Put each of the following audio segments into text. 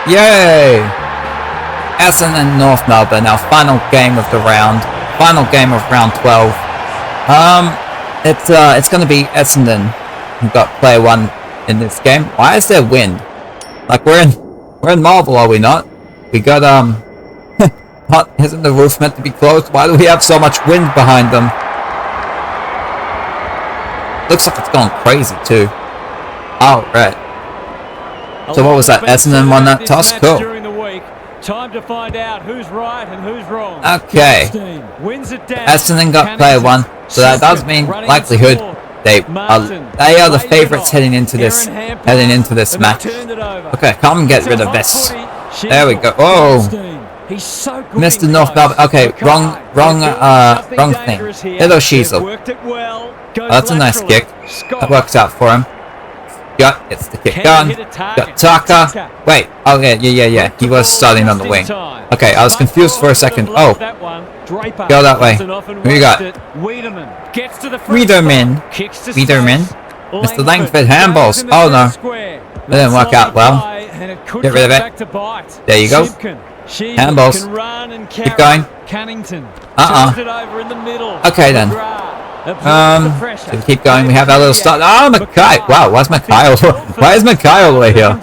Yay! Essendon North Melbourne, our final game of the round. Final game of round 12. It's gonna be Essendon who got player 1 in this game. Why is there wind? Like we're in Marvel, are we not? We got isn't the roof meant to be closed? Why do we have so much wind behind them? Looks like it's going crazy too. Oh, right. So what was that? Essendon won that toss? Cool. Time to find out who's right and who's wrong. Okay. Essendon got player 1, so that does mean likelihood they are the favourites heading into this match. Okay, come and get rid of this. There we go. Oh, Mr. North Melbourne. Okay, wrong thing. Hello, Shiesel. Oh, that's a nice kick. That works out for him. Gets the kick done. Got Taka. Wait. Oh yeah. He was starting on the wing. Okay, I was confused for a second. Oh, go that way. Who you got? Wiederman. Mr. Langford handballs. Oh no, that didn't work out well. Get rid of it. There you go. Handballs. Keep going. Okay then. So we keep going. We have our little start. Oh, Mackay! Wow, why is Mackay all the way here?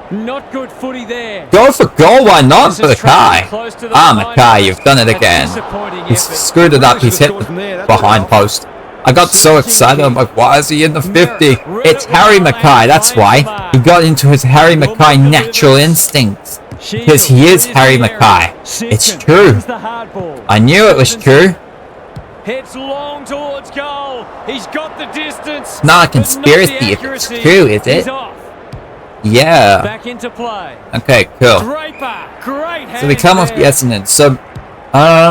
Not good footy there. Go for goal, why not for Mackay? Mackay, you've done it again. He's screwed it up. He's hit the behind post. I got so excited. I'm like, why is he in the 50? It's Harry Mackay. That's why he got into his Harry Mackay natural instincts. Because he is Harry Mackay. It's true. I knew it was true. Heads long towards goal. He's got the distance. Not a conspiracy if it's true, is it? Yeah. Back into play. Okay, cool. So we come off the Essendon. So,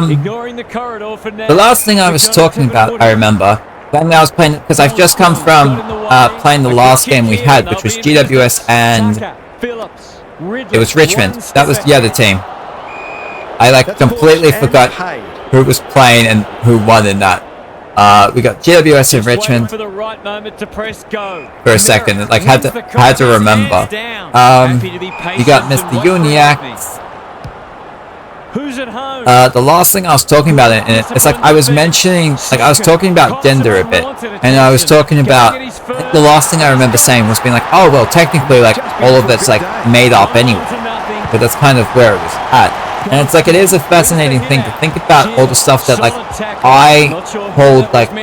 ignoring the corridor for now. The last thing I was talking about, I remember, when I was playing, because I've just come from playing the last game we had, which was GWS and it was Richmond. That was the other team. I completely forgot who was playing and who won in that. We got GWS in Richmond for the right moment to press go. For a second. Had to remember. You got Mr. Uniac. Who's at home? The last thing I was talking about it's like I was mentioning, I was talking about gender a bit, and I was talking about the last thing I remember saying was being like, oh well, technically all of it's made up anyway, but that's kind of where it was at. And it's it is a fascinating thing to think about all the stuff that I hold, I'm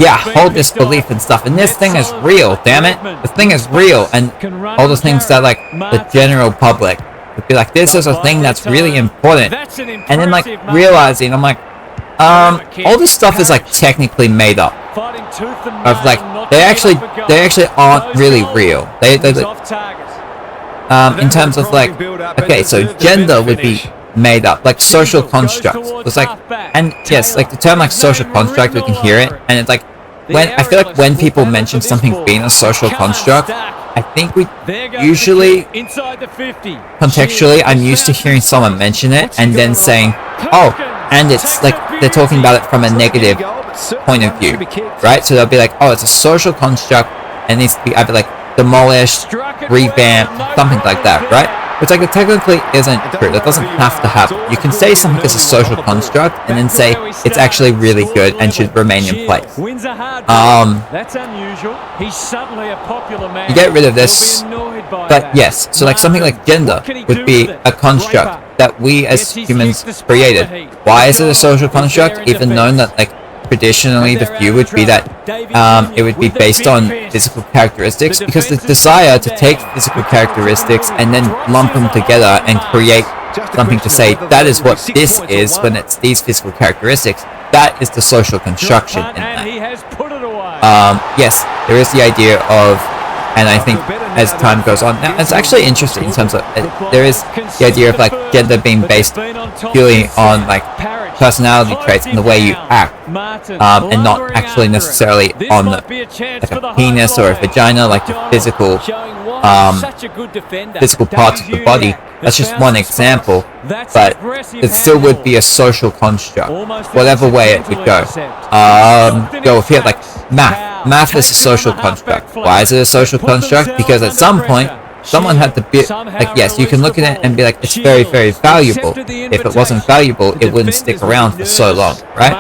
yeah, hold this belief and stuff, and this thing is real, damn it, the thing is real, and all the things that the general public would be like, this is a thing that's really important, and then realizing, I'm all this stuff is technically made up, of they actually aren't really real, they in terms of okay, so gender would be made up, social constructs. It's and yes, the term social construct, we can hear it, and it's when I feel when people mention something being a social construct, I think we usually contextually, I'm used to hearing someone mention it and then saying, oh, and it's they're talking about it from a negative point of view, right? So they'll be oh, it's a social construct and it needs to be either demolished, revamped, something like that, right? Which it technically isn't true. That doesn't have to happen. You can say something is a social construct and then say it's actually really good and should remain in place. That's unusual. He's suddenly a popular man. You get rid of this, but yes, so something like gender would be a construct that we as humans created. Why is it a social construct? Even known that traditionally the view would be that it would be based on physical characteristics, because the desire to take physical characteristics and then lump them together and create something to say that is what this is when it's these physical characteristics, that is the social construction in that. Yes, there is the idea of, and I think as time goes on, now it's actually interesting in terms of there is the idea of gender being based purely on personality traits and the way you act, and not actually necessarily on a penis or a vagina, the physical parts of the body. That's just one example, but it still would be a social construct, whatever way it would go. Go with here, math. Math is a social construct. Why is it a social construct? Because at some point, someone had to be like, yes, you can look at it and be like, it's very, very valuable. If it wasn't valuable, it wouldn't stick around for so long, right?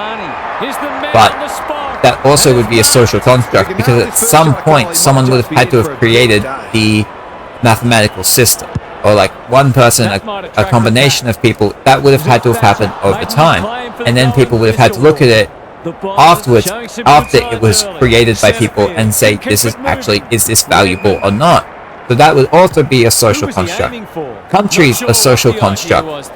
But that also would be a social construct, because at some point someone would have had to have created the mathematical system, or like one person, a combination of people. That would have had to have happened over time, and then people would have had to look at it afterwards, after it was created by people, and say, this is actually, is this valuable or not? So that would also be a social construct. Countries a social construct.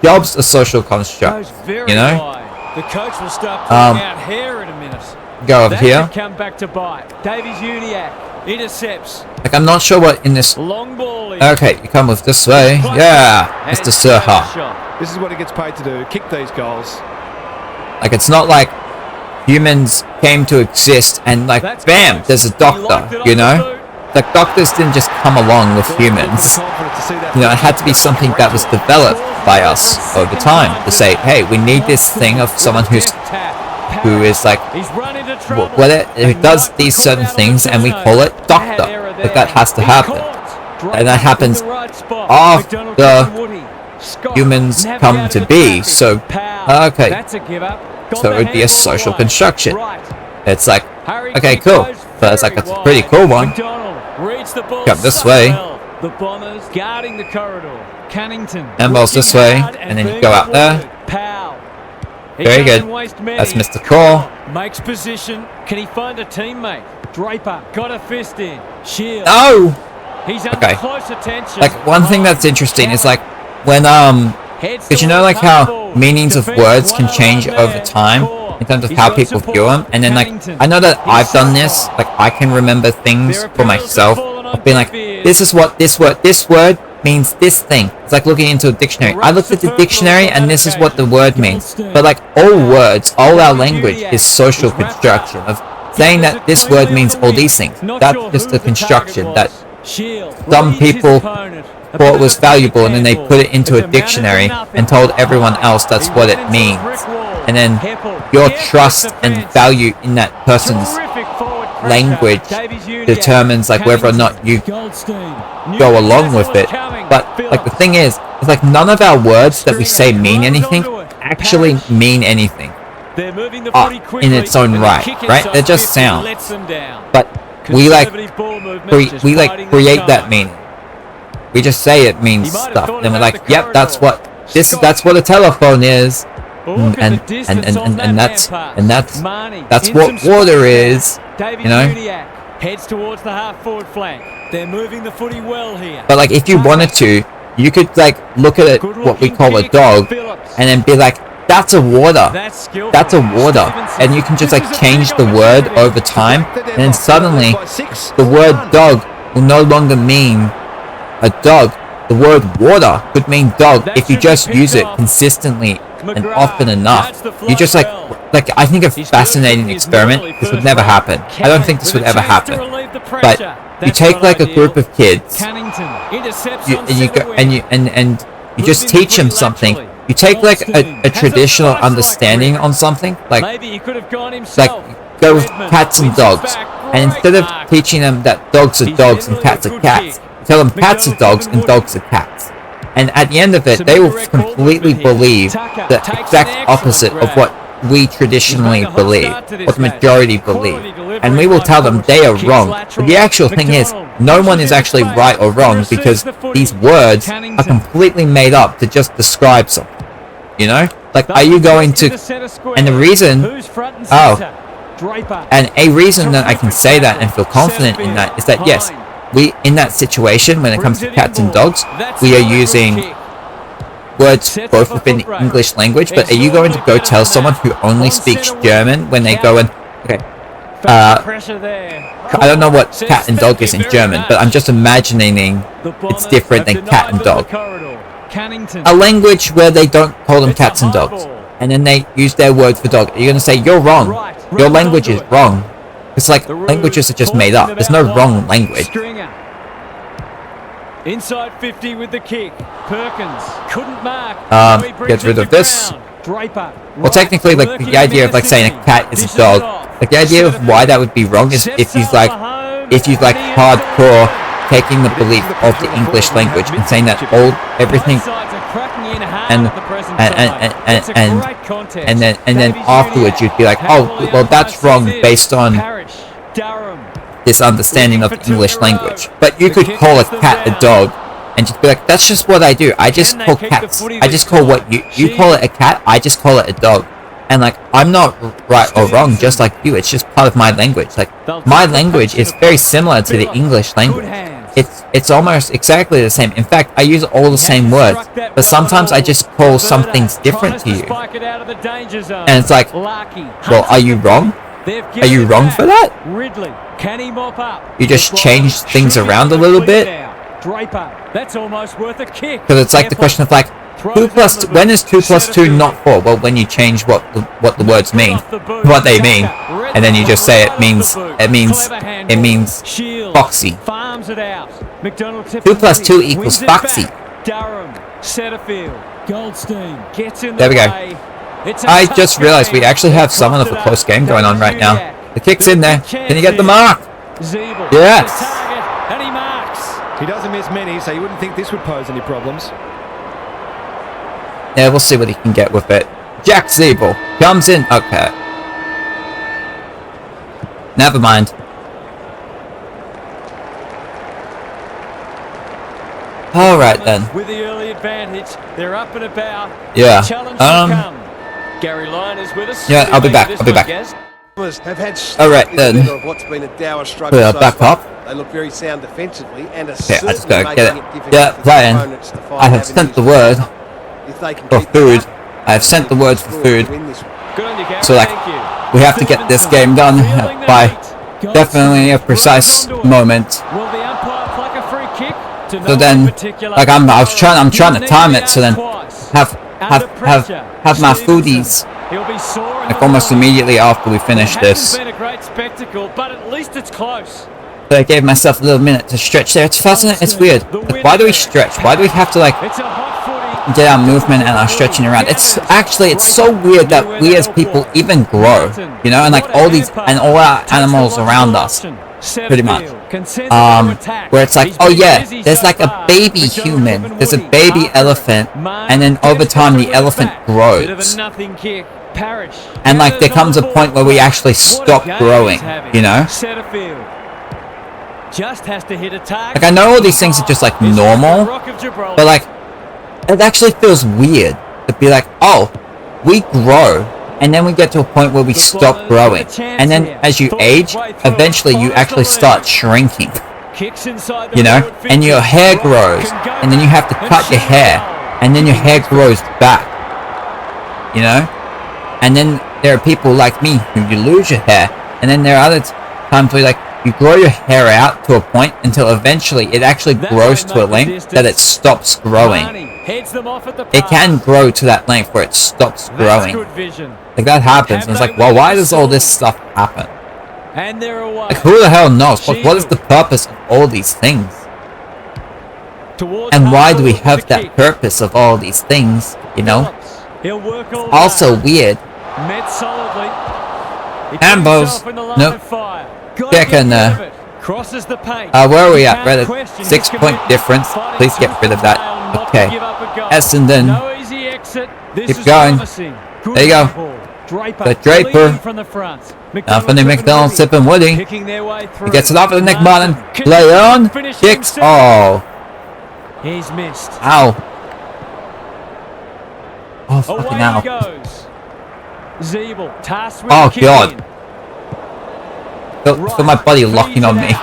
Jobs a social construct. You know? The coach will start pulling out hair in a minute. Go over here. That could come back to bite. Davies Uniacke intercepts. Like, I'm not sure what in this. Long ball. Okay, you come with this way. Yeah, Mr. Surha. This is what he gets paid to do. Kick these goals. Like, it's not like humans came to exist and like, bam, there's a doctor, you know? Like, doctors didn't just come along with humans. You know, it had to be something that was developed by us over time to say, hey, we need this thing of someone who is like, who does these certain things, and we call it doctor. Like, that has to happen. And that happens after humans come to be. So, okay. So it would be a social construction. It's like, okay, cool. So it's like, it's a pretty cool one. Come this way. The Bombers guarding the corridor. Cannington. Handballs this way, and then you go out there. Very good. That's Mr. Core. Makes position. Can he find a teammate? Draper got a fist in. Shield. No! He's under close attention. Like, one thing that's interesting is like, when, because you know like how meanings of words can change over time in terms of how people view them, and then like, I know that I've done this, like I can remember things for myself. I've been like, this is what this word means, this thing. It's like looking into a dictionary. I looked at the dictionary and this is what the word means. But like, all words, all our language is social construction of saying that this word means all these things. That's just a construction that some people thought was valuable, and then they put it into a dictionary and told everyone else that's what it means. And then your trust and value in that person's language determines like whether or not you go along with it. But like, the thing is, it's like none of our words that we say mean anything actually mean anything in its own right, right? They're just sounds. But we like create that meaning. We just say it means stuff, and we're like, yep, that's what a telephone is, and that's what water is, you know. Heads towards the half forward flank. They're moving the footy well here. But like, if you wanted to, you could like look at it, what we call a dog, and then be like, that's a water, that's a water, and you can just like change the word over time, and then suddenly the word dog will no longer mean a dog. The word water could mean dog if you just use it consistently and often enough. You just like I think a fascinating experiment. This would never happen. I don't think this would ever happen. But you take like a group of kids, and you just teach them something. You take like a traditional understanding on something, like go with cats and dogs, and instead of teaching them that dogs are dogs and cats are cats, tell them cats are dogs and dogs are cats. And at the end of it, they will completely believe the exact opposite of what we traditionally believe, what the majority believe. And we will tell them they are wrong. But the actual thing is, no one is actually right or wrong, because these words are completely made up to just describe something. You know? Like, are you going to... And the reason... And a reason that I can say that and feel confident in that is that, yes, we, in that situation, when it comes to cats and dogs, we are using words both within the English language, but are you going to go tell someone who only speaks German when they go and... Okay, I don't know what cat and dog is in German, but I'm just imagining it's different than cat and dog. A language where they don't call them cats and dogs, and then they use their word for dog. Are you going to say, you're wrong? Your language is wrong. It's like, languages are just made up. There's no wrong language. Inside 50 with the kick. Perkins couldn't mark. Get rid of this. Well, technically, like, the idea of like saying a cat is a dog, like, the idea of why that would be wrong is if you like hardcore taking the belief of the English language and saying that everything, and then afterwards you'd be like, oh, well, that's wrong based on this understanding of the English language. But you could call a cat a dog and just be like, that's just what I do. I just call cats. I just call what you call it a cat. I just call it a dog. And like, I'm not right or wrong, just like you. It's just part of my language. Like, my language is very similar to the English language. It's almost exactly the same. In fact, I use all the same words, but sometimes I just call some things different to you. And it's like, well, are you wrong? Are you wrong for that? You just change things around a little bit? Because it's like the question of like, when is 2 plus 2 not 4? Well, when you change what the words mean, what they mean, and then you just say it means foxy. 2 plus 2 equals foxy. There we go. I just realized we actually have somewhat of a close game going on right now. The kick's in there. Can you get the mark? Yes. He doesn't miss many, so you wouldn't think this would pose any problems. Yeah, we'll see what he can get with it. Jack Zeeble comes in. Okay. Never mind. All right then. With the early advantage, they're up and about. Yeah. Gary Lyon is with us. Yeah, I'll be back. All right then. Put it back up. They look very sound defensively and okay, I just gotta get it. Yeah, playing. I have sent the word for food. I have sent the word for food. So like, we have to get this game done by definitely a precise moment. So then, like I'm trying to time it so then have my foodies like almost immediately after we finish this. So I gave myself a little minute to stretch there. It's fascinating. It's weird. Like, why do we stretch? Why do we have to like get our movement and our stretching around? It's so weird that we as people even grow, you know, and like all our animals around us, pretty much. Where it's like, oh yeah, there's like a baby human, there's a baby elephant, and then over time the elephant grows. And like there comes a point where we actually stop growing, you know? Like I know all these things are just like normal, but like it actually feels weird to be like, oh, we grow, and then we get to a point where we stop growing, and then as you age, eventually you actually start shrinking, you know, and your hair grows, and then you have to cut your hair, and then your hair grows back, you know, and then there are people like me who you lose your hair, and then there are other times where like you grow your hair out to a point until eventually it actually grows to a length that it stops growing. It can grow to that length where it stops growing. Like that happens, and it's like, well, why does all this stuff happen? Like who the hell knows? What is the purpose of all these things? And why do we have that purpose of all these things, you know? It's also weird. Ambos. Nope. Second, where are we at? We're at a 6-point difference. Please get rid of that. Okay. Essendon. Keep going. There you go. The Draper. Anthony McDonald sipping Woody. He gets it off of the Nick Martin. Play on. Kicks. Oh. He's missed. Ow. Oh, fucking ow. Oh, God. Feel my body locking on me.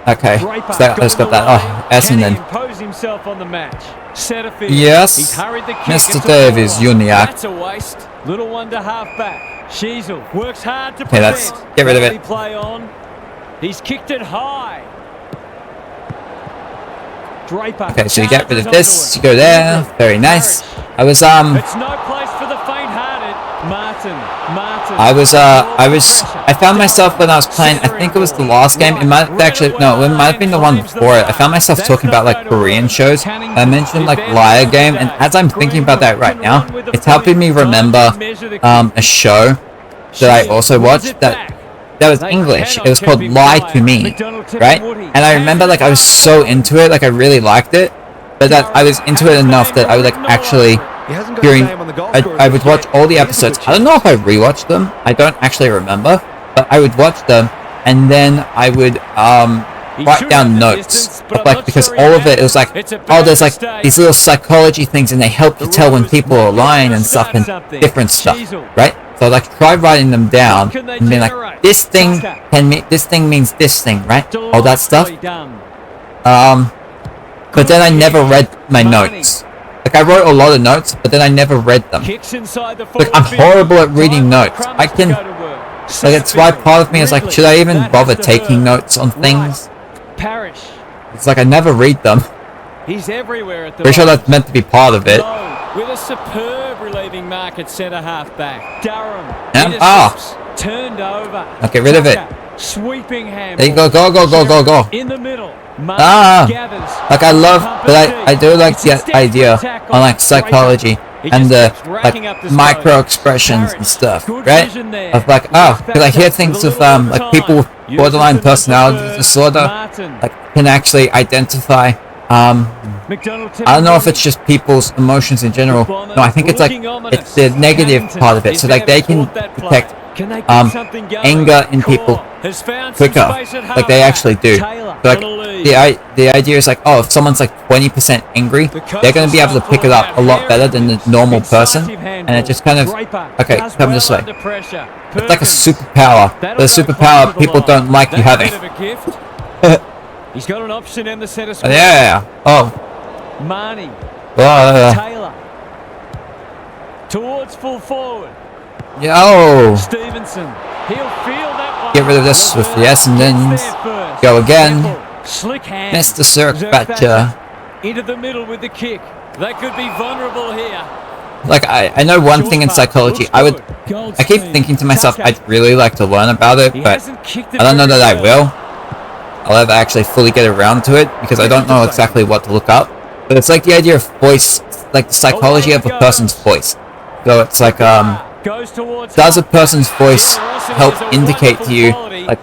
Okay, so let's got that. Oh, Essendon. Yes, Mr. Davies, Uniac. Okay, let's get rid of it. He's kicked it high. Okay, so you get rid of this. You go there. Very nice. I was It's no place for the faint-hearted. Martin. I found myself when I was playing, I think it was the last game, it might have been the one before it, I found myself talking about like Korean shows. I mentioned like Liar Game, and as I'm thinking about that right now, it's helping me remember a show that I also watched that that was English. It was called Lie to Me, right? And I remember like I was so into it, like I really liked it, but that I was into it enough that I would like actually I would watch all the episodes. I don't know if I rewatched them. I don't actually remember, but I would watch them, and then I would write down notes of, like, because all of it was like, oh, there's like these little psychology things, and they help you tell when people are lying and stuff and different stuff, right? So like try writing them down and being like, this thing means this thing, right? All that stuff. But then I never read my notes. Like I wrote a lot of notes, but then I never read them. Like I'm horrible at reading notes. I can, like, it's why part of me is like, should I even bother taking notes on things? It's like I never read them. He's everywhere at the Pretty sure that's meant to be part of it. With a superb relieving mark at centre half back. Durham. Turned over. I'll get rid of it. Sweeping hand. There you go, go. In the middle. Like I love, but I do like the idea on like psychology and the like micro expressions and stuff, right? Of like, because I hear things of like people with borderline personality disorder, like can actually identify. I don't know if it's just people's emotions in general. No, I think it's like it's the negative part of it. So like they can detect anger in people quicker, like they actually do. So, like the idea is like, oh, if someone's like 20% angry, they're going to be able to pick it up a lot better than the normal person, and it just kind of, okay, come this way. It's like a superpower, but a superpower people don't like you having. He's got an option in the centre square. Yeah. Oh. Marnie. Taylor. Towards full forward. Yo. Stevenson. He'll feel that one. Get rid of this with the Essendons. Go again. Slick hand. Mr. Zerkbatcher. Into the middle with the kick. They could be vulnerable here. Like I know one thing in psychology. I keep thinking to myself, I'd really like to learn about it, but I don't know that I will. I'll ever actually fully get around to it because I don't know exactly what to look up. But it's like the idea of voice, like the psychology of a person's voice. So it's like, does a person's voice help indicate to you like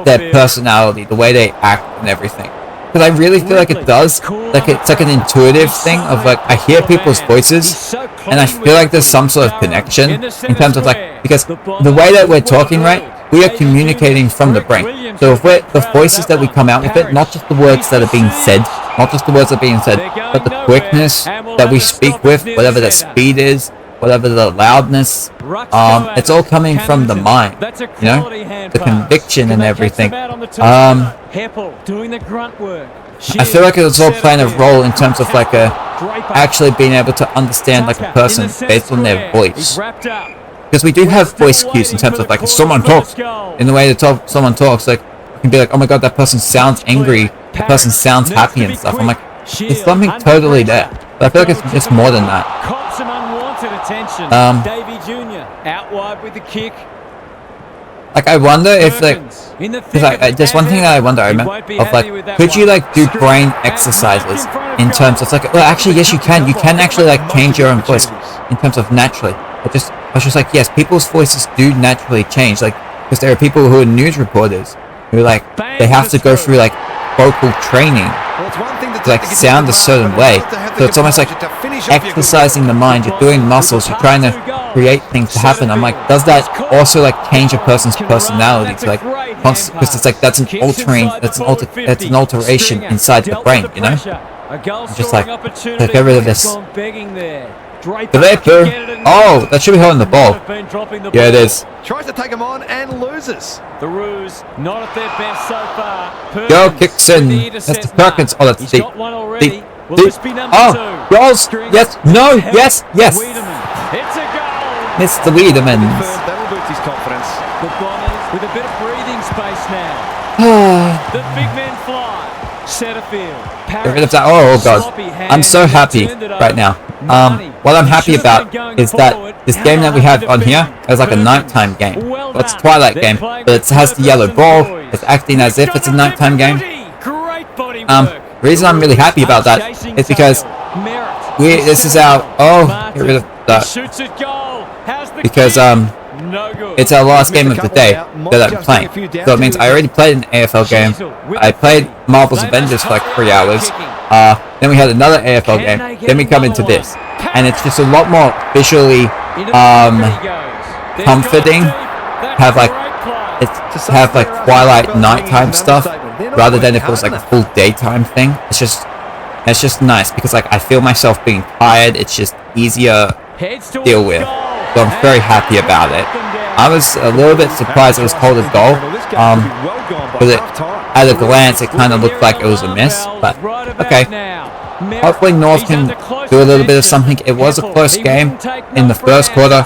their personality, the way they act and everything? Because I really feel like it does. Like it's like an intuitive thing of like I hear people's voices and I feel like there's some sort of connection in terms of like, because the way that we're talking, right? We are communicating from the brain. So if the voices that we come out with it, not just the words that are being said, but the quickness that we speak with, whatever the speed is, whatever the loudness, it's all coming from the mind, you know, the conviction and everything. I feel like it's all playing a role in terms of like actually being able to understand like a person based on their voice. Because we do have voice cues in terms of like if someone talks in the way that someone talks, like you can be like, oh my god, that person sounds angry, that person sounds happy and stuff. I'm like, there's something totally there. But I feel like it's just more than that. Davey Jr. out wide with the kick. Like I wonder if like, because there's one thing that I wonder, of like, could you like do brain exercises in terms of like, well actually yes you can actually like change your own voice in terms of naturally. I was just like, yes, people's voices do naturally change, like, because there are people who are news reporters who like, they have to go through like vocal training to like sound a certain way. So it's almost like exercising the mind, you're doing muscles, you're trying to create things to happen. I'm like, does that also like change a person's personality to like, because it's like, that's an alteration inside the brain, you know? I'm just like, get rid of this. The Vapor. Oh, that should be holding the ball. Yeah, it is. Tries to take him on and loses. The Roos not at their best so far. Go Kickson. That's the Perkins. Oh, that's deep. Deep. Oh, goals. Yes. No. Yes. Yes. It's a goal. Mr. Wiedemans. That'll boost his confidence. The Bombers with a bit of breathing space now. The big men fly. Centerfield. Get rid of that. Oh god. I'm so happy right now. What I'm happy about is that this game that we have on here is like a nighttime game. Well, it's a Twilight game, but it has the yellow ball. It's acting as if it's a nighttime game. The reason I'm really happy about that is because this is our, oh, get rid of that. Because No good. It's our last game of the day that I'm playing. So it means I already played an AFL game. I played Marvel's Avengers for like 3 hours. Then we had another AFL game. Then we come into this. And it's just a lot more visually comforting. Have like twilight nighttime stuff rather than if it was like a full daytime thing. It's just nice because like I feel myself being tired. It's just easier to deal with. So I'm very happy about it. I was a little bit surprised it was called a goal. Because at a glance it kind of looked like it was a miss. But okay. Hopefully North can do a little bit of something. It was a close game in the first quarter.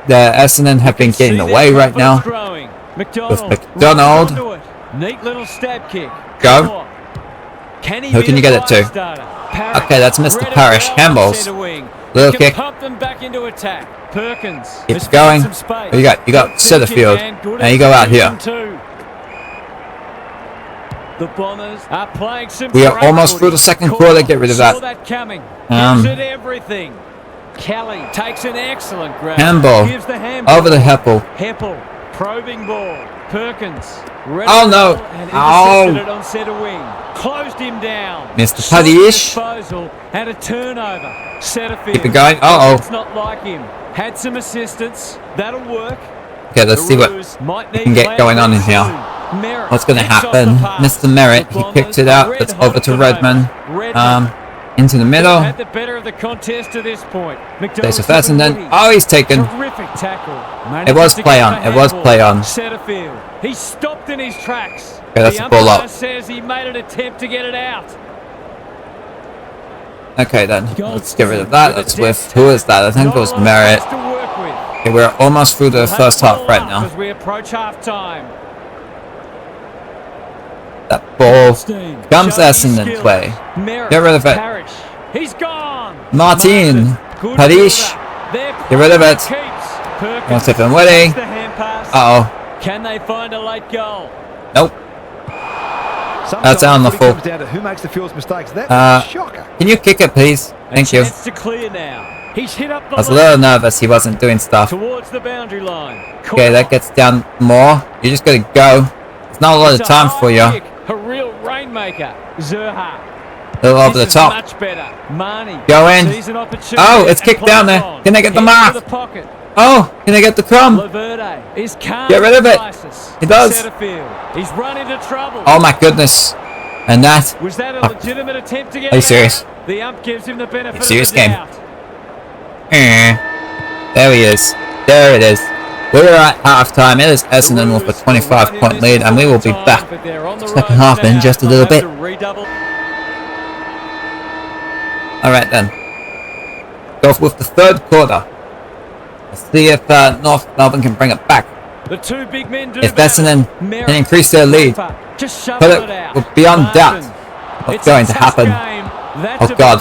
The Essendon have been getting away right now. With McDonald. Neat little stab kick. Go. Who can you get it to? Okay, that's Mr. Parrish. Handballs. Little kick. Keeps going. What you got? You got Setterfield. Now you go out here. We are almost through the second quarter. Get rid of that. Kelly takes an excellent grab. Handball. Over the Heppel. Heppel. Probing ball. Perkins. Oh no. Oh. Closed him down. Mr. Paddy-ish. And a turnover. Setterfield. Keep it going. Uh-oh. It's not like him. Had some assistance. That'll work. Okay, let's see what we can get going on in here. What's going to happen? Mr. Merritt, he picked it out. It's over to Redman. Into the middle. Had the better of the contest to this point. Place of Essendon. Oh, he's taken. Terrific tackle. It was play on. It was play on. Setterfield. He stopped in his tracks. Okay, that's a ball up. Says he made an attempt to get it out. Okay then, let's get rid of that. That's with, who is that? I think it was Merritt. Okay, we're almost through the first half right now. As we approach half time. That ball comes Essendon's way. Get rid of it. He's gone. Martin. Padish. Get rid of it. One tip and Whitty. Uh-oh. Can they find a late goal? Nope. That's out on the full. Can you kick it, please? Thank you. I was a little nervous he wasn't doing stuff. Okay, that gets down more. You just gotta go. There's not a lot of time for you. A real rainmaker. Zerha. A little over the top. Go in. Oh, it's kicked down there. Can they get the mark? Oh, can they get the crumb? Get rid of it. He does. Oh my goodness. And that. Was that a legitimate attempt to get? Are you serious? The ump gives him the benefit. Serious game. There he is. There it is. We're at halftime. It is Essendon with a 25-point lead, and we will be back second half in just a little bit. Alright then. Go with the third quarter. Let's see if North Melbourne can bring it back. The two big men do if Essendon can increase their lead, but it will be beyond doubt what's going to happen. Oh God.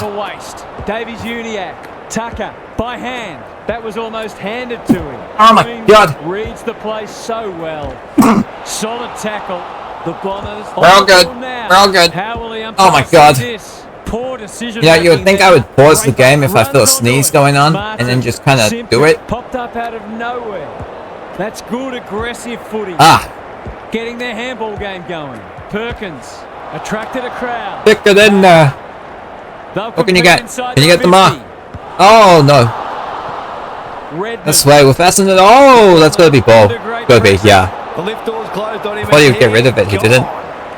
Davies Uniac, Tucker, by hand. That was almost handed to him. Oh my God. Reads the play so well. Solid tackle. The Bombers. We're all good. We're all good. Oh my God. Poor decision. Yeah, you would think I would pause the game if I feel a sneeze going on and then just kind of do it. Popped up out of nowhere. That's good aggressive footy. Getting their handball game going. Perkins attracted a crowd. Stick it in there. What can you get? Can you get the mark? Oh no. This way with Essendon. Oh, that's going to be ball. Going to be, yeah. The lift doors closed on him. I thought he would get rid of it. He didn't.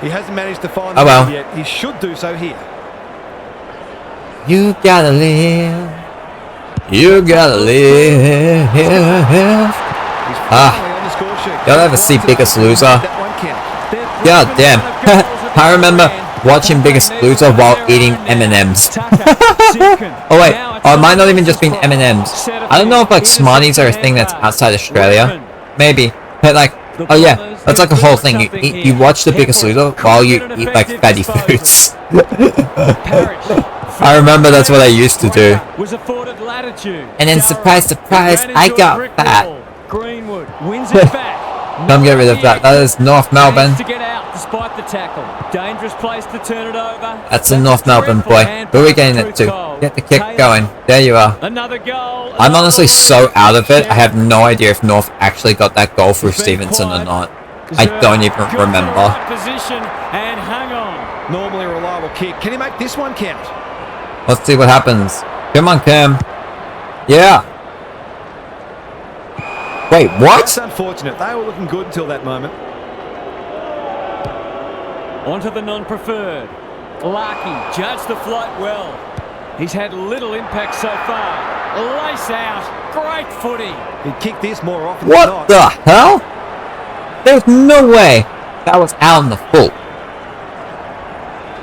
He hasn't managed to find the lead yet. He should do so here. You gotta live. You gotta live. Y'all ever see Biggest Loser? God damn. I remember watching Biggest Loser while eating M&Ms. Oh wait, it might not even just be M&Ms. I don't know if like Smarties are a thing that's outside Australia. Maybe. But like, oh yeah, that's like a whole thing. You watch The Biggest Loser while you eat like fatty foods. I remember that's what I used to do. And then surprise, surprise, I got fat. Greenwood wins it back. Come get rid of that. That is North Melbourne. To get out despite the tackle. Dangerous place to turn it over. That's a North Melbourne boy. Who are we getting it to? Get the kick going. There you are. Another goal. I'm honestly so out of it. I have no idea if North actually got that goal through Stevenson or not. I don't even remember. Position and hang on. Normally a reliable kick. Can he make this one count? Let's see what happens. Come on, Cam. Yeah. Wait, what? That's unfortunate. They were looking good until that moment. Onto the non-preferred. Larky judged the flight well. He's had little impact so far. Lace out. Great footy. He'd kick this more often than What not. the hell? There's no way that was out in the full.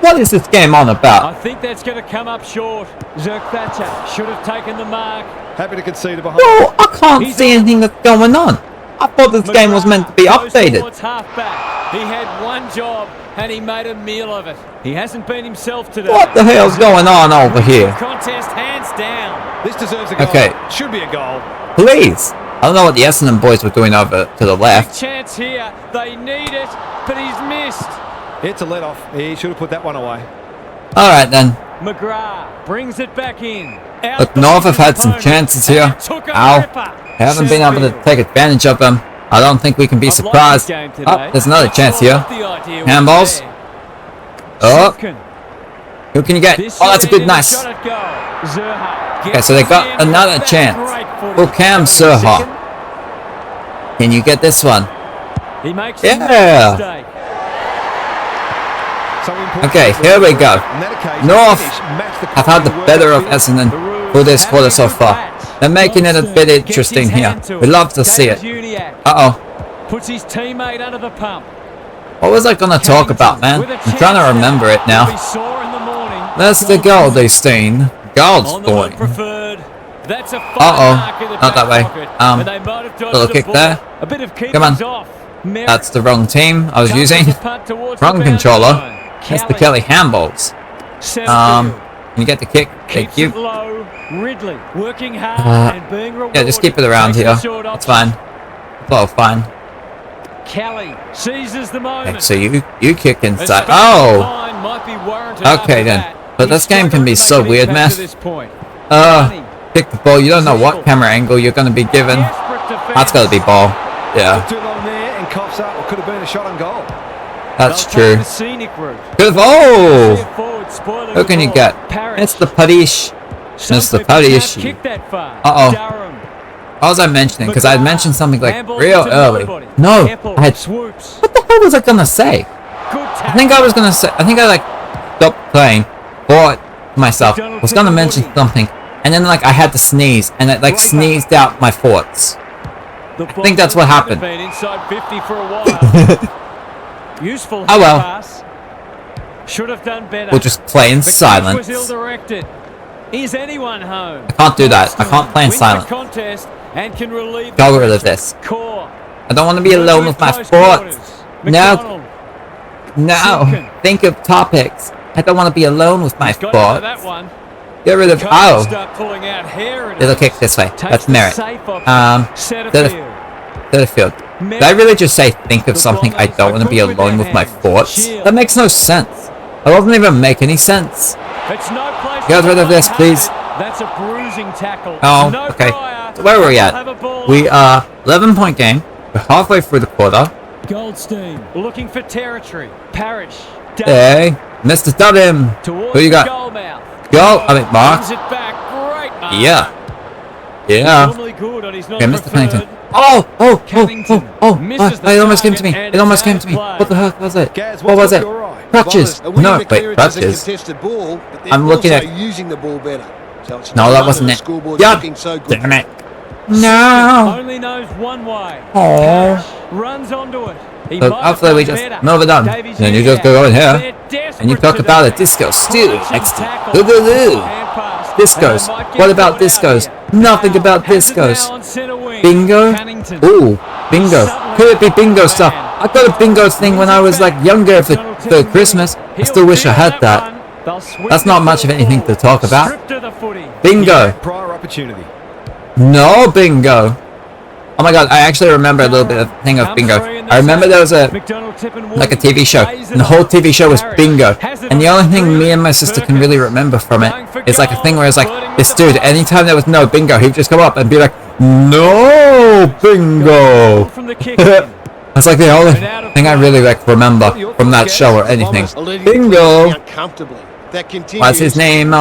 What is this game on I about? think that's going to come up short. Zerk Thatcher should have taken the mark. Happy to concede it behind. Whoa, I can't see anything that's going on. I thought this game was meant to be updated. Half back. He had one job and he made a meal of it. He hasn't been himself today. What the hell's going on over here? Contest hands down. This deserves a goal. Okay. Should be a goal. Please. I don't know what the Essendon boys were doing over to the Big left. chance here. They need it, but he's missed. It's a let-off. He should have put that one away. Alright then. McGrath brings it back in. Look, North have had some chances here. Ow. Haven't been able to take advantage of them. I don't think we can be surprised. Oh, there's another chance here. Handballs. Oh. Who can you get? Oh, that's a good nice. Okay, so they got another chance. For Cam Surha. Can you get this one? Yeah. Okay, here we go. North have had the better of Essendon for this quarter so far. They're making it a bit interesting here. We love to see it. Uh-oh. Puts his teammate under the pump. What was I going to talk about, man? I'm trying to remember it now. That's the Goldstein. Goldstein. Uh-oh. Not that way. Little kick there. Come on. That's the wrong team I was using. Wrong controller. That's the Kelly handballs. Can you get the kick? Thank you. Yeah, just keep it around here. It's fine. It's all fine. Kelly seizes the moment. Okay, so you kick inside. Oh! Okay then. But this game can be so weird, man. Kick the ball. You don't know what camera angle you're going to be given. That's got to be ball. Yeah. Too long there and coughs up. It could have been a shot on goal. That's true. Good. Oh! Who can you get? It's the Padish. It's the Padish. Uh-oh. What was I mentioning? Because I had mentioned something like real early. No, I had... What the hell was I gonna say? I think I like stopped playing, thought to myself, was gonna mention something, and then like I had to sneeze, and it like sneezed out my thoughts. I think that's what happened. Oh well. Should have done better. We'll just play in silence. Is anyone home? I can't do that. I can't play in silence. Go rid of this. I don't want to be alone with my thoughts. No. No. Think of topics. I don't want to be alone with my thoughts. Get rid of... Oh. Little kick this way. That's merit. To the field. Did I really just say think of something I don't want to be alone with my thoughts? That makes no sense. That doesn't even make any sense. Get rid of this, please. Oh, okay. So where are we at? We are 11-point game. We're halfway through the quarter. Goldstein looking for territory. Parrish. Hey, Mr. Dubbin. Who you got? Mark. Yeah. Yeah. Okay, Mr. Pennington. Oh! It almost came to me. It almost came to me. What the heck was it? What was it? Crutches. No, wait, crutches. I'm looking at... No, that wasn't it. Yeah, damn it. No. Only knows one way. Oh. Runs onto it. So hopefully we just move it on. And then you just go in here and you talk about a disco stew next to discos. What about discos? Nothing about discos. Bingo? Ooh, bingo. Could it be bingo stuff? I got a bingo thing when I was like younger for Christmas. I still wish I had that. That's not much of anything to talk about. Bingo. Prior opportunity. No bingo. Oh my god, I actually remember a little bit of thing of bingo. I remember there was a TV show, and the whole TV show was bingo. And the only thing me and my sister can really remember from it is like a thing where it's like this dude, anytime there was no bingo, he'd just come up and be like, "No bingo." That's like the only thing I really like remember from that show or anything. Bingo. What's his name?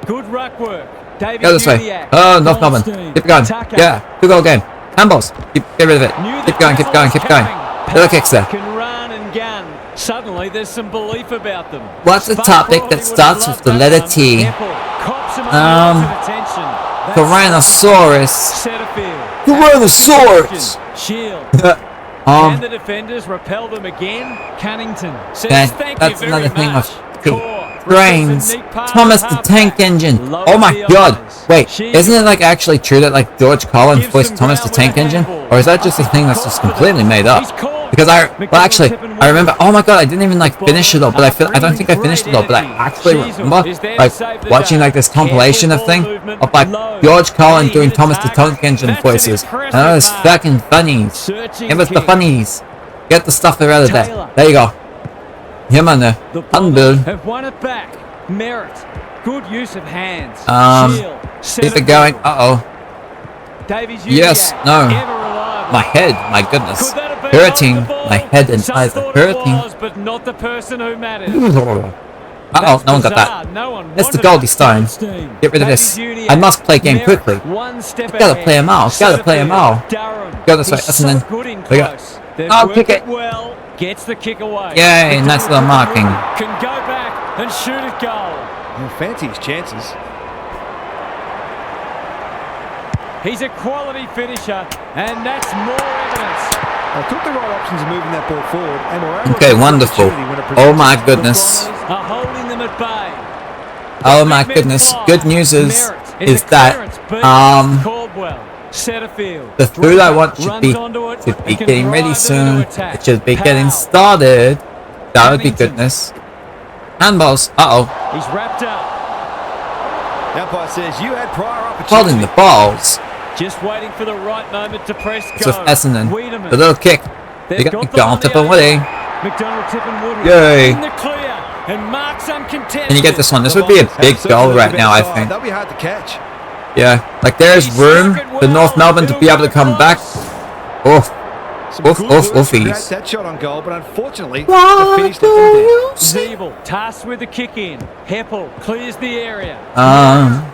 Good ruck work. Go this way. Oh, North Melbourne. Keep it going. Yeah, 2-goal game. Handballs. Get rid of it. Keep going, keep going, keep going. Little kicks there. Can run and gun. Suddenly there's some belief about them. What's a topic that starts with the letter T? Tyrannosaurus. Tyrannosaurus. Can the defenders repel them again? Cunnington says thank that's you another very thing much. of brains. Thomas the Tank Engine. Oh my god. Wait, isn't it like actually true that like George Collins voiced Thomas the Tank Engine? Or is that just a thing that's just completely made up? Because I remember, oh my god, I didn't even like finish it all, but I don't think I finished it all, but I actually remember like watching like this compilation of thing of like George Collins doing Thomas the Tank Engine voices. And that was fucking funnies. Give us the funnies. Get the stuff out of there. There you go. Him on there. Unbuild. Have won it back. Merit. Good use of hands. Keep it going. Uh-oh. Yes. No. My head. My goodness. Hurting. My head and eyes are hurting. But not the person who matters. Uh-oh. No one got that. It's the Goldie Stone. Get rid of this. I must play game quickly. Gotta play him out. Gotta play him out. Go this way. Essendon. We go. Oh, kick it. Gets the kick away. Yay, nice little marking. Can go back and shoot it goal. Well, fancy his chances. He's a quality finisher, and that's more evidence. I took the right options in moving that ball forward, and we're able okay, wonderful. Oh my goodness. Holding them at bay. Oh my goodness. Good news is that the food I want should be getting ready soon. It should be getting started. That would be goodness. Handballs. Uh-oh. He's wrapped up. The umpire says you had prior opportunity. Holding the balls. Just waiting for the right moment to press go. It's with Essendon. The little kick. They got McDonald tipping Woody. McDonald tipping Woody. Yay. In the clear. And Mark's uncontested. Can you get this one? This would be a big goal right now, I think. That'll be hard to catch. Yeah, like there's room for North Melbourne to be able to come back. Oof. Oofies. That shot on goal, but unfortunately, the finish let them down. Zeeble tasked with the kick in. Heppel clears the area.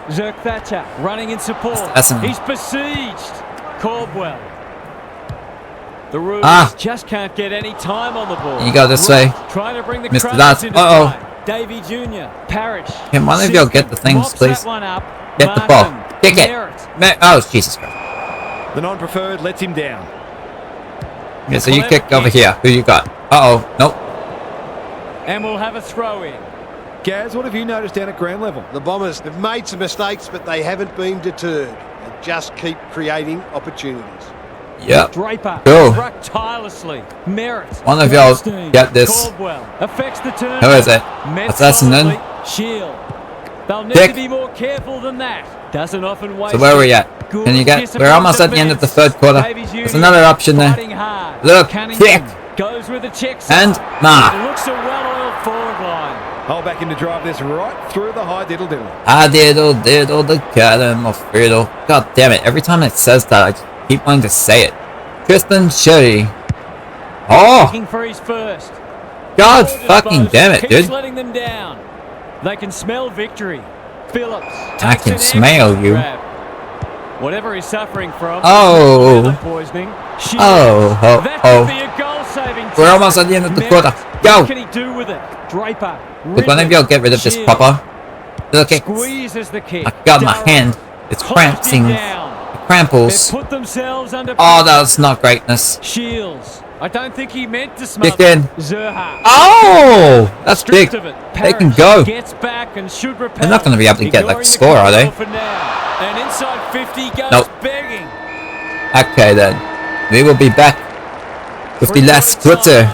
Zerk Thatcher running in support. He's besieged. Caldwell. The Roos just can't get any time on the ball. You go this way. Trying to bring the Mr. That. Uh-oh. Davey Jr. Parrish. Can one of you get the things, please? Get the ball. Kick it. Oh, Jesus Christ. The non-preferred lets him down. Okay, so you kick over here. Who you got? Uh-oh. Nope. And we'll have a throw in. Gaz, what have you noticed down at ground level? The Bombers have made some mistakes, but they haven't been deterred. They just keep creating opportunities. Yep. Draper. Go. Tirelessly. Merit. One of y'all get this. Caldwell affects the turn. Who is it? That's Essendon. Shield. They'll need to be more careful than that. Doesn't often waste. So where are we at? Can you get? We're almost at the end of the third quarter. There's another option there. Look, kick. Goes with the checks. And It looks a well-oiled forward line. Hold back in to drive this right through the high diddle-diddle. I diddle the Calamofriddle. God damn it! Every time it says that, I just keep wanting to say it. Tristan Sherry. Oh! Looking for his first. God fucking damn it, dude! Letting them down. They can smell victory. Phillips. I can smell you. Whatever he's suffering from. Oh. Poisoning. Oh. We're almost at the end of the quarter. Go. What can he do with it? Draper. Could one of y'all get rid of this popper? Look, Squeezes the kick. I got my hand. It's cramping. It cramples. Oh, that's not greatness. Shields. I don't think he meant to smother. Kick in. Zerha. Oh, that's big. They can go. Gets back and should repel. They're not going to be able to get like a score, are they? And inside 50 goes nope. begging. Okay then. We will be back with the last quarter.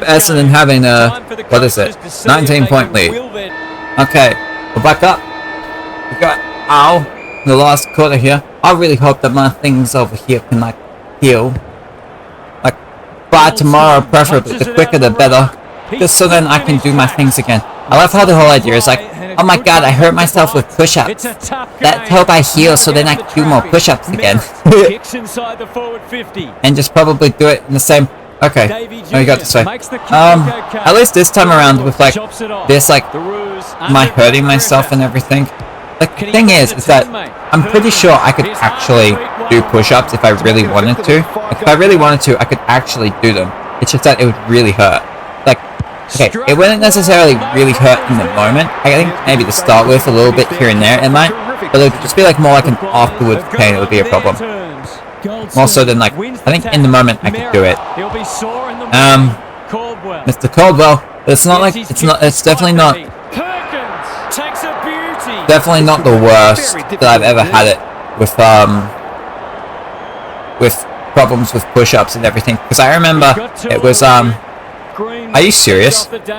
Essendon having a, what is it? 19-point lead. Okay, we're back up. We got, ow. the last quarter here. I really hope that my things over here can like heal. Like by tomorrow, preferably. The quicker the better. Just so then I can do my things again. I love how the whole idea is like, oh my god, I hurt myself with push-ups. Let's hope I heal so then I can do more push-ups again. And just probably do it in the same... Okay, oh, you got this way. At least this time around with like this, like my hurting myself and everything. The thing is that I'm pretty sure I could actually do push-ups if I really wanted to. Like, if I really wanted to, I could actually do them. It's just that it would really hurt. Like, okay, it wouldn't necessarily really hurt in the moment. I think maybe to start with a little bit here and there it might, but it would just be like more like an afterwards pain. It would be a problem. More so than like, I think in the moment I could do it. Mr. Caldwell, it's not like, it's definitely not the worst that I've ever had it with problems with push-ups and everything. Because I remember it was, are you serious? Because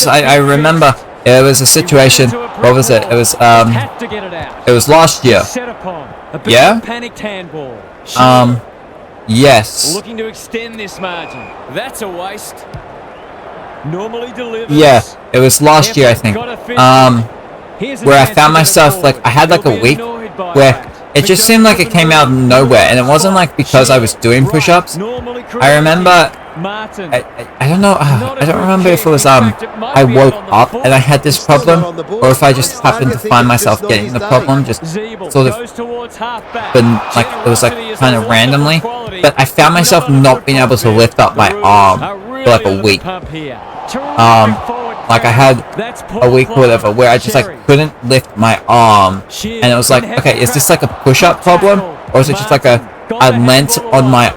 I remember it was a situation, what was it? It was last year. Yeah? Yes. Looking to extend this margin. That's a waste. Normally delivers. Yeah, it was last year, I think. Where I found myself, like, I had like a week where it just seemed like it came out of nowhere, and it wasn't like because I was doing push-ups. I remember, I don't know, I don't remember if it was, I woke up and I had this problem, or if I just happened to find myself getting the problem, just sort of, but like, it was like kind of randomly, but I found myself not being able to lift up my arm for like a week. Like I had a week or whatever where I just like couldn't lift my arm, and it was like, okay, is this like a push-up problem, or is it just like I leant on my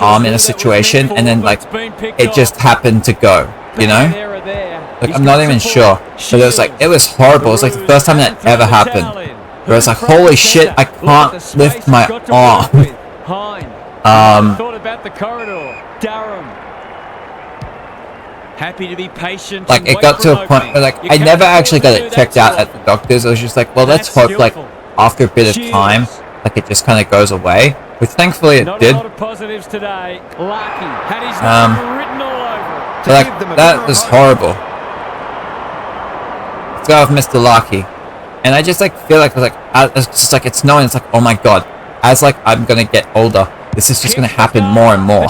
arm in a situation and then like it just happened to go, you know? Like I'm not even sure, but it was like, it was horrible. It was like the first time that ever happened, where it's like, holy shit, I can't lift my arm. Happy to be patient. Like it got to a point where like I never actually got it checked out at the doctor's. I was just like, well, let's hope like after a bit of time, like it just kind of goes away, which thankfully it did. So like that was horrible. Let's go with Mr. Larky, and I just like feel like it's just like it's knowing, it's like, oh my god, as like I'm gonna get older, this is just gonna happen more and more,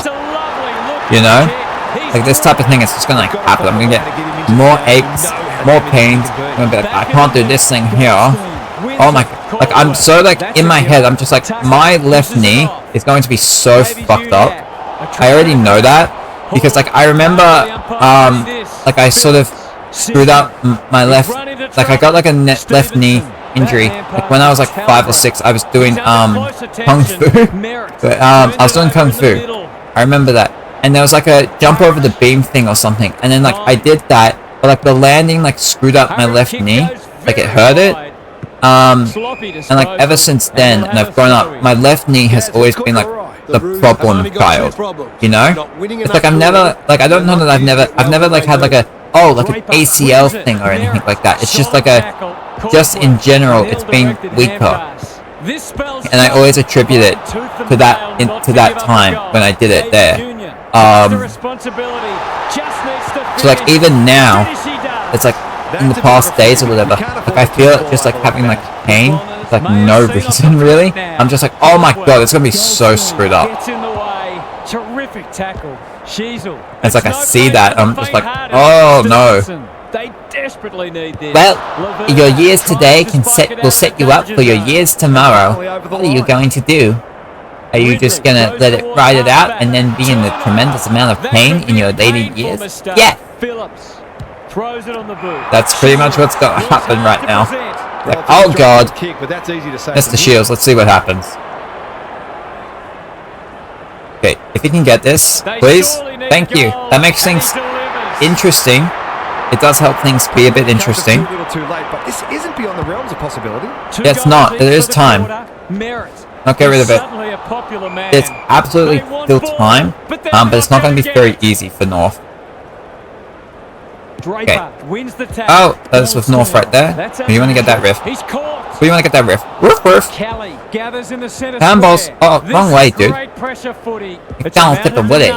you know? Like this type of thing is just gonna like happen. I'm gonna get more aches, more pains. I'm gonna be like, I can't do this thing here. Oh my, like I'm so like in my head, I'm just like, my left knee is going to be so fucked up. I already know that because like I remember, like I sort of screwed up my left, like I got like a left knee injury. Like when I was like 5 or 6, I was doing kung fu. But, I was doing kung fu. I remember that. And there was like a jump over the beam thing or something, and then like I did that, but like the landing like screwed up my left knee, like it hurt it, and like ever since then, and I've grown up, my left knee has always been like the problem child, you know? It's like I've never, like I don't know that I've never like had like a, oh, like an ACL thing or anything like that. It's just like a, just in general, it's been weaker. And I always attribute it to that, to that time when I did it there. So like even now, it's like in the past days or whatever, like I feel it just like having like pain, like no reason really. I'm just like, oh my god, it's gonna be so screwed up. It's like I see that, I'm just like, oh no. Well, your years today will set you up for your years tomorrow. What are you going to do? Are you just gonna let it ride it out and then be in a tremendous amount of pain in your later years? Yeah! That's pretty much what's gonna happen right now. Like, oh god! Mr. Shields, let's see what happens. Okay, if you can get this, please. Thank you. That makes things interesting. It does help things be a bit interesting. Yeah, it's not. There is time. Not get rid of it. It's absolutely still time, but it's not going to be very easy for North. Draper wins the tap. Oh, that's with North right there. You want to get that riff. He's caught. You want to get that riff. Roof, roof. Kelly gathers in the center. Handballs. Oh, wrong way, dude. Great pressure footy. You can't fit the woody.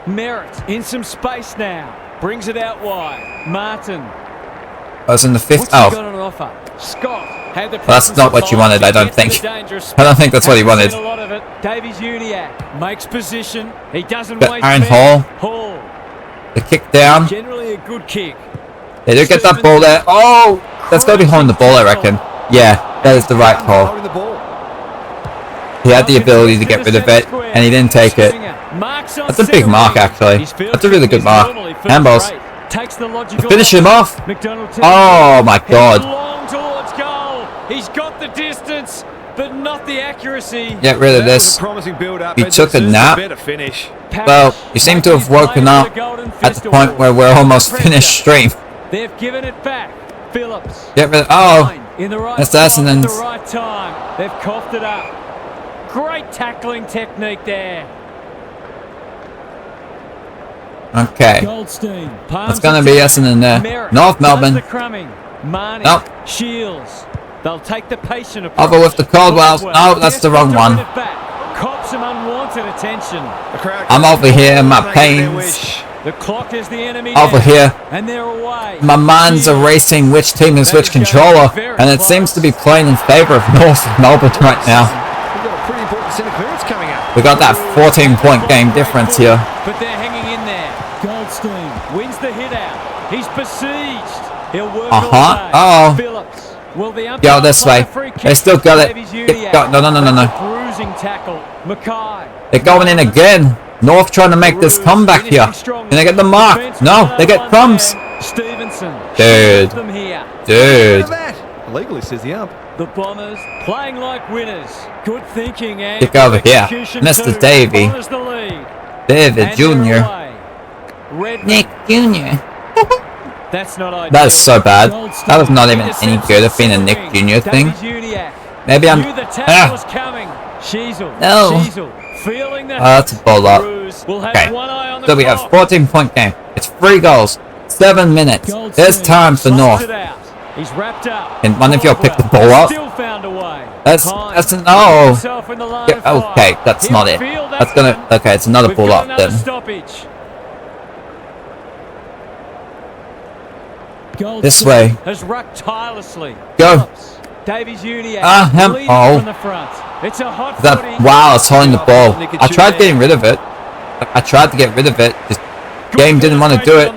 Merritt in some space now. Brings it out wide. Martin. I was in the 5th. What's he got on offer? Scott had the that's not what you wanted, I don't think. I don't think that's what he wanted. A lot of it. Davies Uniac makes position. He doesn't But waste Aaron Hall. The kick down. Generally a good kick. They do get that ball there. Oh, that's got to be holding the ball, I reckon. Yeah, that is the right call. He had the ability to get rid of it, and he didn't take it. That's a big mark, actually. That's a really good mark. Handballs. Finish him off. Oh my God. He's got the distance, but not the accuracy. Get rid of this. You took a nap. Well, you seem to have woken up at the point where we're almost finished stream. They've given it back. Phillips. Get rid of. Oh, that's Essendon's. The right time. They've coughed it up. Great tackling technique there. Okay. That's going to be Essendon there. North Melbourne. Nope. Shields. They'll take the patient approach. Over with the Caldwells. No, that's the wrong one. Cop some unwanted attention. I'm over here in my pains. The clock is the enemy. Over here. And they're away. My mind's erasing which team is which controller, and it seems to be playing in favour of North Melbourne right now. We got that 14-point game difference here. But they're hanging in there. Goldstein wins the hit out. He's besieged. He'll work Oh. Phillips. Go this way. They still got it. No. Bruising tackle. Mackay. They're going in again. North trying to make this comeback here. Can they get the mark? No, they get crumbs. Stevenson. Dude. Legally says the ump. The Bombers playing like winners. Good thinking and kick over here. Mr. Davey. David Jr. Nick Jr. That's not ideal. That is so bad. That was not even any good of being a Nick Jr. thing. Maybe I'm... No. That's a ball up. Okay. So we have 14-point game. It's 3 goals. 7 minutes. There's time for North. Can one of you pick the ball up? That's an... Oh. Yeah, okay, that's not it. That's gonna... Okay, it's another ball up then. This way. Has rucked tirelessly. Go. Davies Uniac. It's a hot wow, it's holding the ball. I tried getting rid of it. I tried to get rid of it. This game didn't want to do it.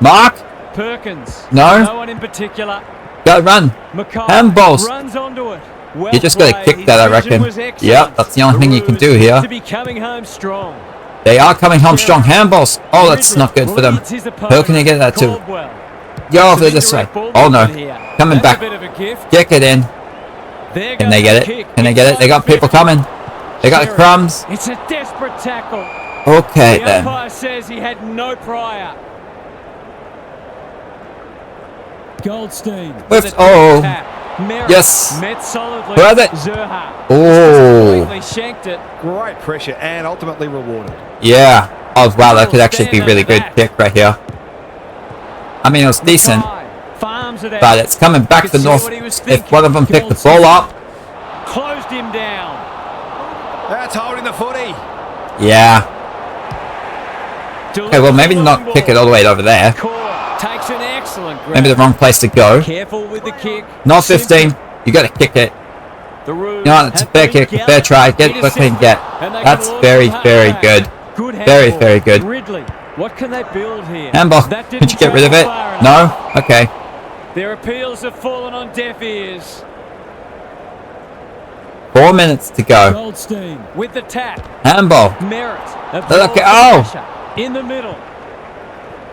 Mark? Perkins. No one in particular. Go run. Handballs. Runs onto it. You just got to kick that, I reckon. Yep, that's the only thing you can do here. To be coming home strong. They are coming home strong. Handballs. Oh, that's not good for them. Who can they get that to? Go over this way. Oh no. Coming back. Kick it in. Can they get it? Can they get it? They got people coming. They got the crumbs. It's a desperate tackle. Okay then. The umpire says he had no prior. Goldstein. Lift. Oh. Yes. Who has it? Oh. Shanked it. Great pressure and ultimately rewarded. Yeah. Oh wow, that could actually be really good kick right here. I mean, it was decent, but it's coming back to North. If one of them picked the ball up. Closed him down. That's holding the footy. Yeah. Okay, well maybe not kick it all the way over there. Takes an excellent grab. Maybe the wrong place to go. Careful with the kick. Not 15. You got to kick it. You know, it's a fair kick, a fair try. Get it quickly and get. That's very, very good. Very, very good. What can they build here? Handball. Did you get rid of it? No? Okay. Their appeals have fallen on deaf ears. 4 minutes to go. Goldstein with the tap. Handball. Merritt. Okay. Oh. In the middle.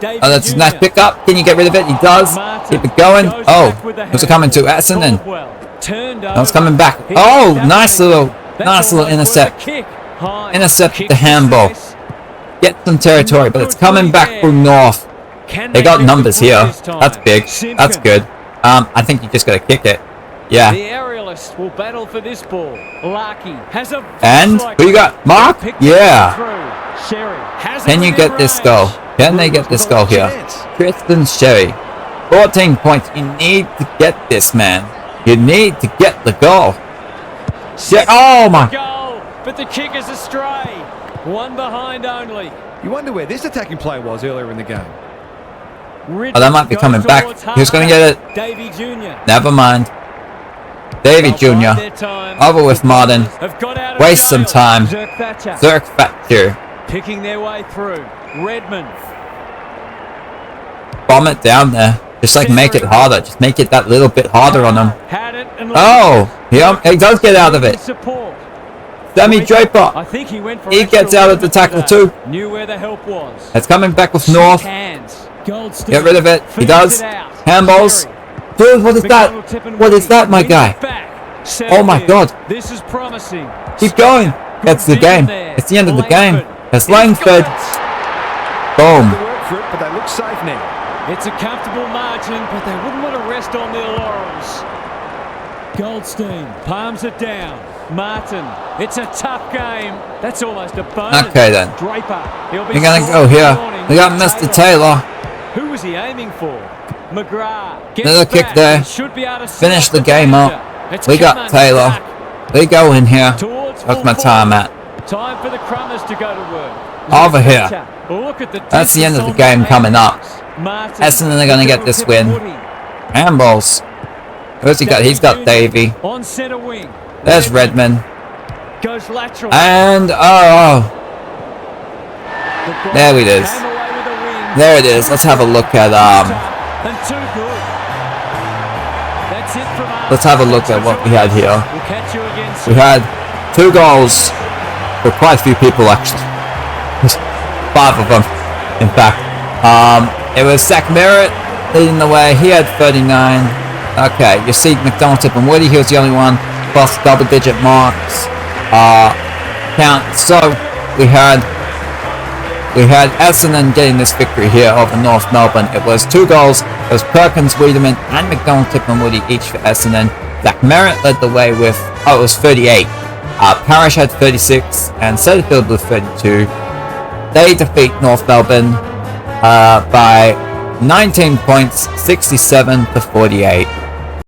Oh, that's a nice pick up. Can you get rid of it? He does. Keep it going. Oh. Who's it coming to? Essendon. That was coming back. Oh, nice little intercept. Intercept the handball. Get some territory, but it's coming back from North. They got numbers here. That's big. That's good. I think you just got to kick it. Yeah. The aerialist will battle for this ball. Larky has a and who you got? Mark? Yeah. Can you get this goal? Can they get this goal here? Tristan Sherry. 14 points. You need to get this, man. You need to get the goal. Yeah. Oh my. Goal, but the kick is astray. One behind only. You wonder where this attacking play was earlier in the game. Oh, that might be coming back. Who's going to get it? Davey Jr. Never mind. Davey Jr. Over with Martin. Waste some time. Zerk Thatcher. Picking their way through. Redmond. Bomb it down there. Just like make it harder. Just make it that little bit harder on him. Oh, he does get out of it. Sammy Draper. I think he gets out of the tackle too. Knew where the help was. It's coming back with North. Get rid of it. He does. Handballs. Dude, what is that? What is that, my guy? Oh my god. This is promising. Keep going. That's the game. It's the end of the game. It's Langford. Boom. But they look safe now. It's a comfortable margin, but they wouldn't want to rest on their laurels. Goldstein palms it down. Martin, it's a tough game. That's almost a bonus. Okay then. Draper. We're gonna go here. We got Mr. Taylor. Who was he aiming for? McGrath. Another kick there. Finish the game up. We got Taylor. We go in here. What's my time at? Time for the Crummers to go to work. Over here. That's the end of the game coming up. Essendon are going to get this win. Handballs. Who's he got? He's got Davey. On centre wing. There's Redmond. Goes lateral. And there it is. There it is. Let's have a look at let's have a look at what we had here. We had 2 goals for quite a few people actually. 5 of them, in fact. It was Zach Merritt leading the way. He had 39. Okay, you see McDonald, Tip and Woody. He was the only one plus double-digit marks count. So we had Essendon getting this victory here over North Melbourne. It was 2 goals. It was Perkins, Wiedemann, and McDonald, Tip and Woody each for Essendon. Zach Merritt led the way with it was 38. Parrish had 36 and Setterfield with 32. They defeat North Melbourne by 19 points, 67 to 48.